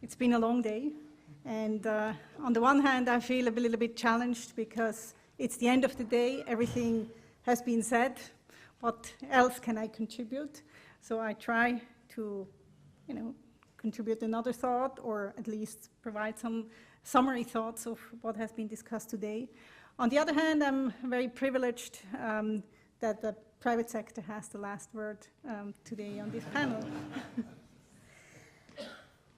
It's been a long day, and on the one hand, I feel a little bit challenged because it's the end of the day, everything has been said. What else can I contribute? So I try to, contribute another thought, or at least provide some summary thoughts of what has been discussed today. On the other hand, I'm very privileged that the private sector has the last word today on this panel.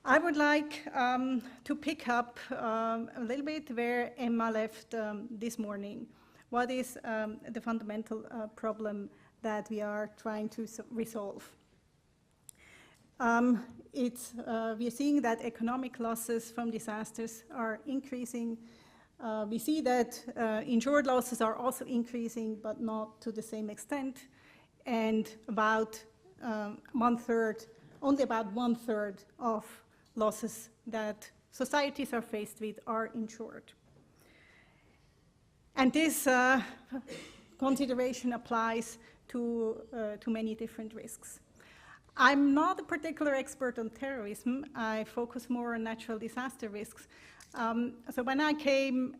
I would like to pick up a little bit where Emma left this morning. What is the fundamental problem that we are trying to resolve? We are seeing that economic losses from disasters are increasing. We see that insured losses are also increasing, but not to the same extent. And about only about one third of losses that societies are faced with are insured. And this consideration applies to many different risks. I'm not a particular expert on terrorism. I focus more on natural disaster risks. So when I came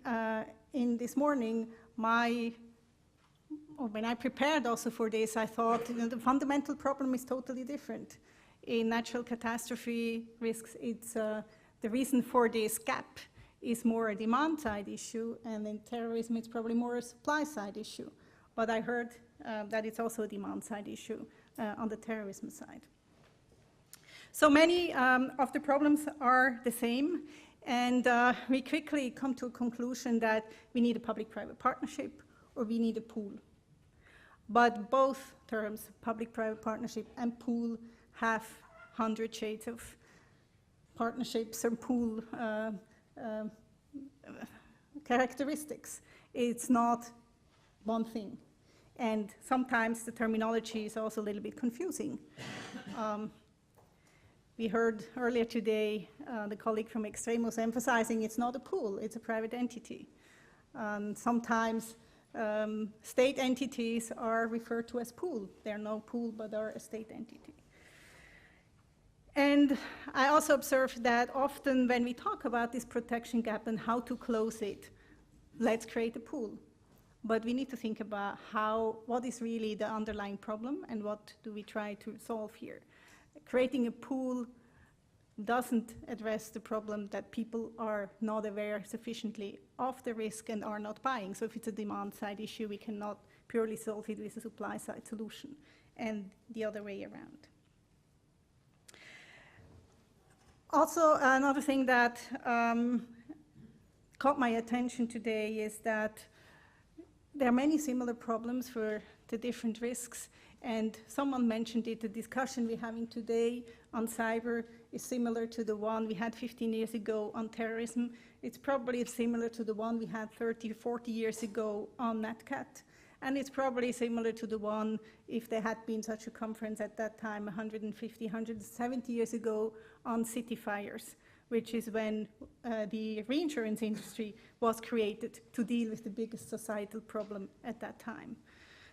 in this morning, when I prepared also for this, I thought the fundamental problem is totally different. In natural catastrophe risks, it's the reason for this gap is more a demand side issue, and in terrorism it's probably more a supply side issue. But I heard that it's also a demand side issue on the terrorism side. So many of the problems are the same, and we quickly come to a conclusion that we need a public-private partnership or we need a pool. But both terms, public-private partnership and pool, have 100 shades of partnerships or pool characteristics. It's not one thing. And sometimes the terminology is also a little bit confusing. We heard earlier today the colleague from Extremos emphasizing it's not a pool, it's a private entity. Sometimes state entities are referred to as pool. They're no pool, but are a state entity. And I also observed that often when we talk about this protection gap and how to close it, let's create a pool. But we need to think about what is really the underlying problem and what do we try to solve here. Creating a pool doesn't address the problem that people are not aware sufficiently of the risk and are not buying. So if it's a demand side issue, we cannot purely solve it with a supply side solution, and the other way around. Also, another thing that caught my attention today is that there are many similar problems for the different risks, and someone mentioned it, the discussion we're having today on cyber is similar to the one we had 15 years ago on terrorism. It's probably similar to the one we had 30, 40 years ago on NatCat, and it's probably similar to the one, if there had been such a conference at that time, 150, 170 years ago on city fires, which is when the reinsurance industry was created to deal with the biggest societal problem at that time.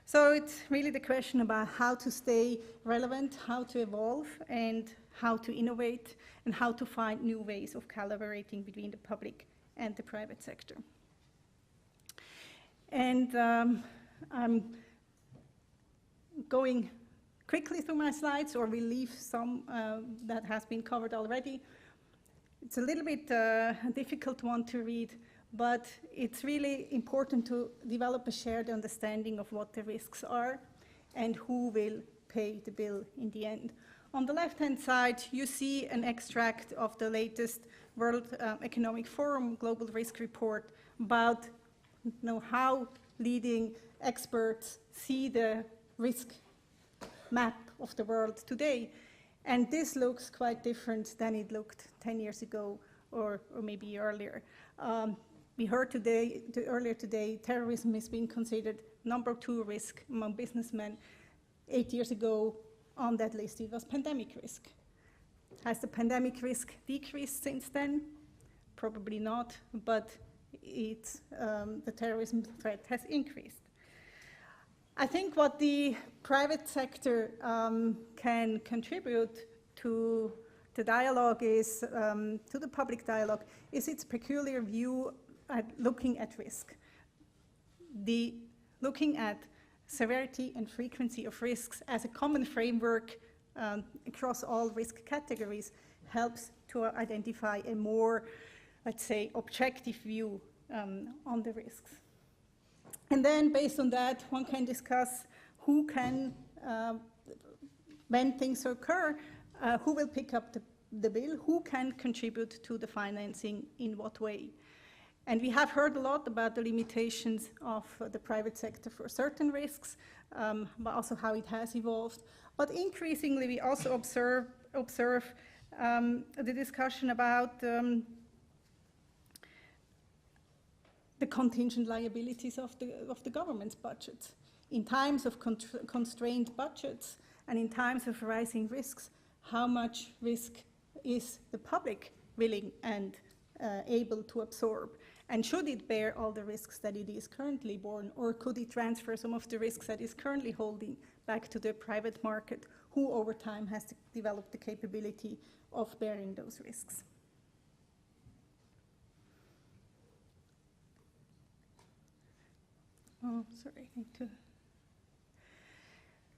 So it's really the question about how to stay relevant, how to evolve, and how to innovate, and how to find new ways of collaborating between the public and the private sector. And I'm going quickly through my slides, or we'll leave some that has been covered already. It's a little bit a difficult one to read, but it's really important to develop a shared understanding of what the risks are and who will pay the bill in the end. On the left-hand side, you see an extract of the latest World Economic Forum Global Risk Report about how leading experts see the risk map of the world today. And this looks quite different than it looked 10 years ago or maybe earlier. We heard earlier today, terrorism is being considered number 2 risk among businessmen. 8 years ago, on that list, it was pandemic risk. Has the pandemic risk decreased since then? Probably not, but the terrorism threat has increased. I think what the private sector can contribute to the dialogue is, to the public dialogue, is its peculiar view at looking at risk. Looking at severity and frequency of risks as a common framework across all risk categories helps to identify a more, let's say, objective view on the risks. And then based on that, one can discuss who can, when things occur, who will pick up the bill, who can contribute to the financing in what way. And we have heard a lot about the limitations of the private sector for certain risks, but also how it has evolved. But increasingly, we also observe the discussion about the contingent liabilities of the government's budgets. In times of constrained budgets and in times of rising risks, how much risk is the public willing and able to absorb? And should it bear all the risks that it is currently borne, or could it transfer some of the risks that it's currently holding back to the private market, who over time has to develop the capability of bearing those risks? Oh, sorry, I need to.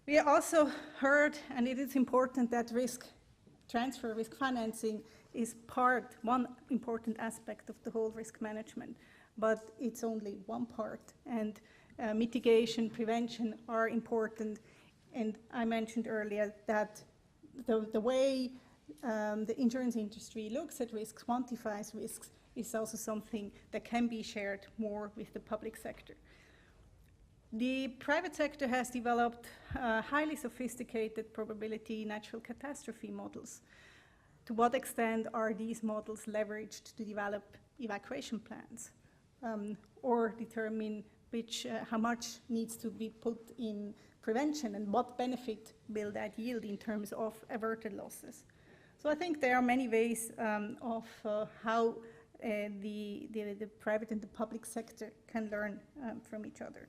We also heard, and it is important that risk transfer, risk financing is one important aspect of the whole risk management, but it's only one part, and mitigation, prevention are important. And I mentioned earlier that the way the insurance industry looks at risks, quantifies risks, is also something that can be shared more with the public sector. The private sector has developed highly sophisticated probability natural catastrophe models. To what extent are these models leveraged to develop evacuation plans or determine how much needs to be put in prevention and what benefit will that yield in terms of averted losses? So I think there are many ways of how the private and the public sector can learn from each other.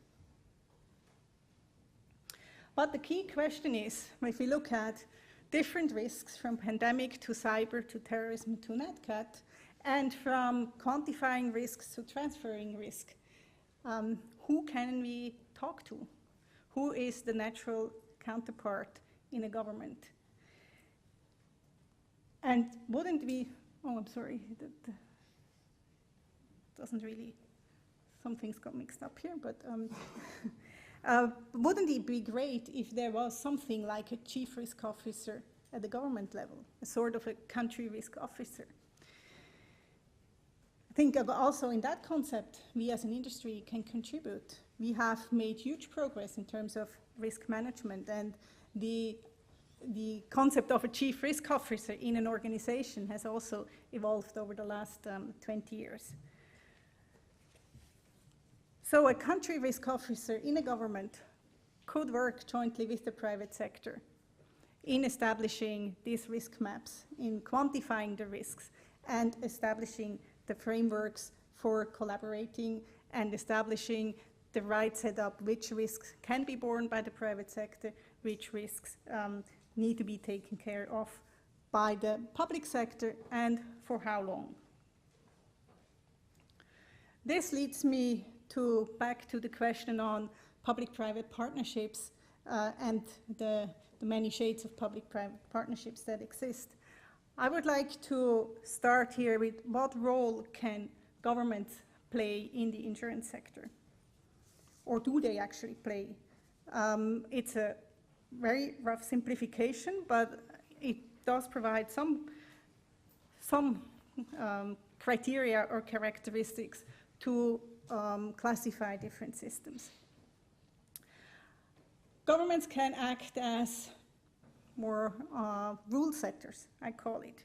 But the key question is, if we look at different risks from pandemic to cyber to terrorism to NatCat, and from quantifying risks to transferring risk, who can we talk to? Who is the natural counterpart in a government? And wouldn't we, oh, I'm sorry, that doesn't really, some things got mixed up here, but wouldn't it be great if there was something like a chief risk officer at the government level, a sort of a country risk officer? I think also in that concept, we as an industry can contribute. We have made huge progress in terms of risk management, and the concept of a chief risk officer in an organization has also evolved over the last 20 years. So a country risk officer in a government could work jointly with the private sector in establishing these risk maps, in quantifying the risks, and establishing the frameworks for collaborating and establishing the right setup, which risks can be borne by the private sector, which risks need to be taken care of by the public sector, and for how long. This leads me back to the question on public-private partnerships and the many shades of public-private partnerships that exist. I would like to start here with what role can governments play in the insurance sector? Or do they actually play? It's a very rough simplification, but it does provide some criteria or characteristics to classify different systems. Governments can act as more rule setters, I call it.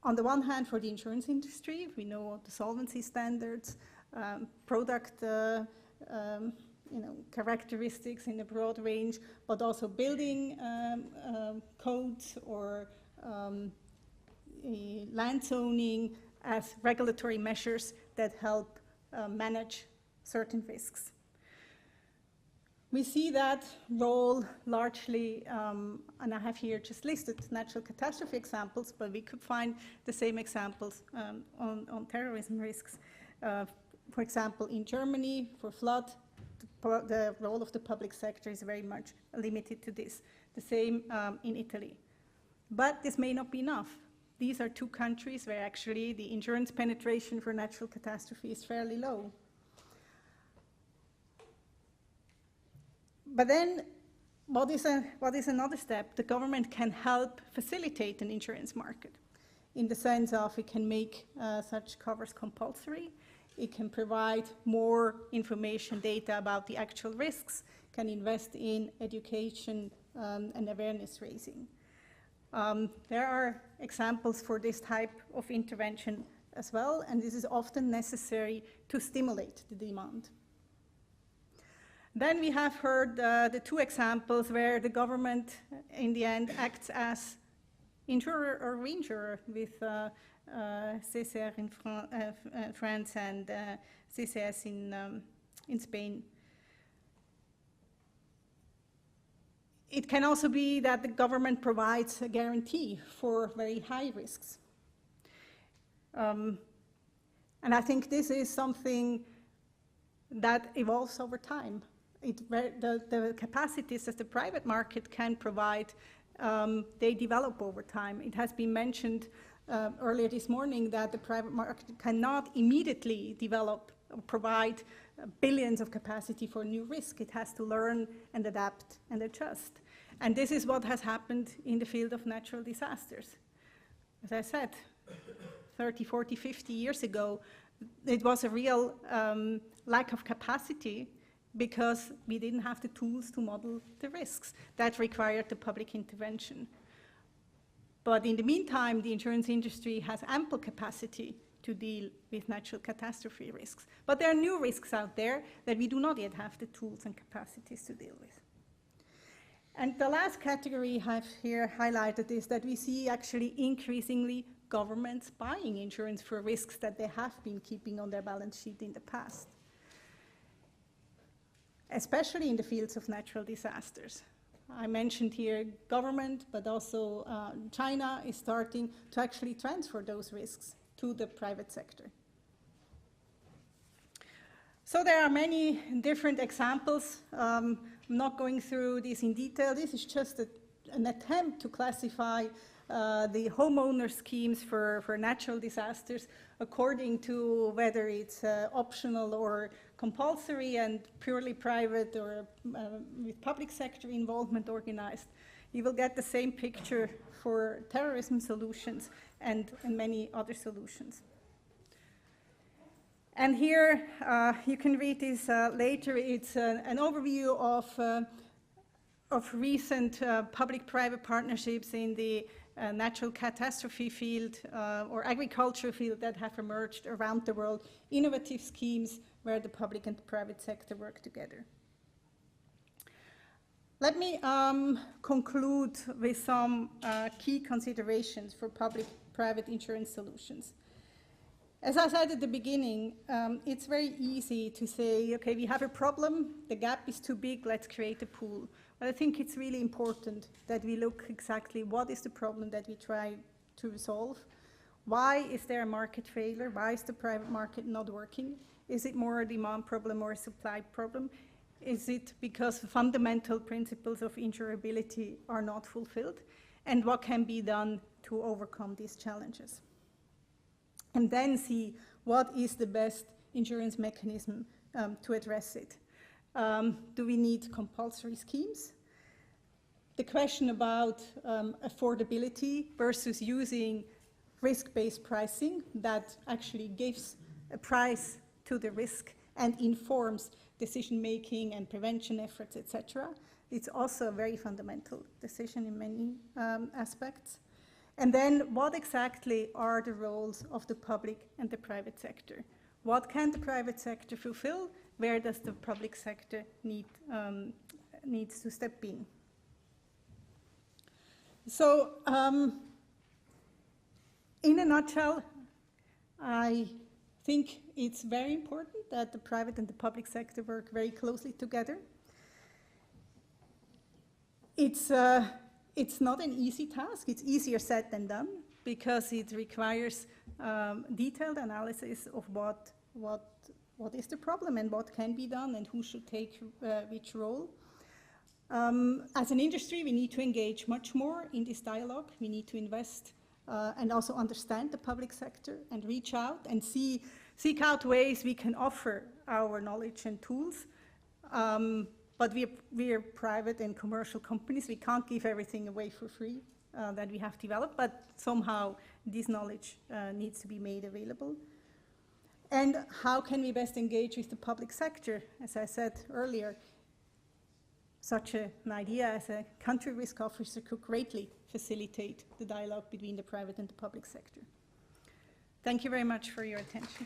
On the one hand, for the insurance industry, we know the solvency standards, product characteristics in a broad range, but also building codes or land zoning as regulatory measures that help manage certain risks. We see that role largely, and I have here just listed natural catastrophe examples, but we could find the same examples on terrorism risks. For example, in Germany, for flood, the role of the public sector is very much limited to this. The same in Italy. But this may not be enough. These are two countries where actually the insurance penetration for natural catastrophe is fairly low. But then, what is another step? The government can help facilitate an insurance market in the sense of it can make such covers compulsory. It can provide more information, data about the actual risks, can invest in education and awareness raising. There are examples for this type of intervention as well, and this is often necessary to stimulate the demand. Then we have heard the two examples where the government, in the end, acts as insurer or reinsurer with CCR in France and CCS in Spain. It can also be that the government provides a guarantee for very high risks. And I think this is something that evolves over time. The capacities that the private market can provide, they develop over time. It has been mentioned earlier this morning that the private market cannot immediately develop or provide billions of capacity for new risk. It has to learn and adapt and adjust. And this is what has happened in the field of natural disasters. As I said, 30, 40, 50 years ago, it was a real lack of capacity because we didn't have the tools to model the risks. That required the public intervention. But in the meantime, the insurance industry has ample capacity to deal with natural catastrophe risks. But there are new risks out there that we do not yet have the tools and capacities to deal with. And the last category I have here highlighted is that we see actually increasingly governments buying insurance for risks that they have been keeping on their balance sheet in the past, especially in the fields of natural disasters. I mentioned here government, but also China is starting to actually transfer those risks to the private sector. So there are many different examples. I'm not going through this in detail. This is just an attempt to classify the homeowner schemes for natural disasters according to whether it's optional or compulsory and purely private or with public sector involvement organized. You will get the same picture for terrorism solutions and many other solutions. And here, you can read this later. It's an overview of recent public-private partnerships in the natural catastrophe field or agriculture field that have emerged around the world, innovative schemes where the public and the private sector work together. Let me conclude with some key considerations for public-private insurance solutions. As I said at the beginning, it's very easy to say, okay, we have a problem, the gap is too big, let's create a pool. But I think it's really important that we look exactly what is the problem that we try to resolve. Why is there a market failure? Why is the private market not working? Is it more a demand problem or a supply problem? Is it because fundamental principles of insurability are not fulfilled? And what can be done to overcome these challenges? And then see what is the best insurance mechanism to address it. Do we need compulsory schemes? The question about affordability versus using risk-based pricing that actually gives a price to the risk and informs decision-making and prevention efforts, etc. It's also a very fundamental decision in many aspects. And then what exactly are the roles of the public and the private sector? What can the private sector fulfill? Where does the public sector needs to step in? So, in a nutshell, I think it's very important that the private and the public sector work very closely together. It's not an easy task. It's easier said than done because it requires detailed analysis of what is the problem and what can be done and who should take which role. As an industry, we need to engage much more in this dialogue. We need to invest and also understand the public sector and reach out and seek out ways we can offer our knowledge and tools. But we are private and commercial companies. We can't give everything away for free that we have developed, but somehow this knowledge needs to be made available. And how can we best engage with the public sector? As I said earlier, such an idea as a country risk officer could greatly facilitate the dialogue between the private and the public sector. Thank you very much for your attention.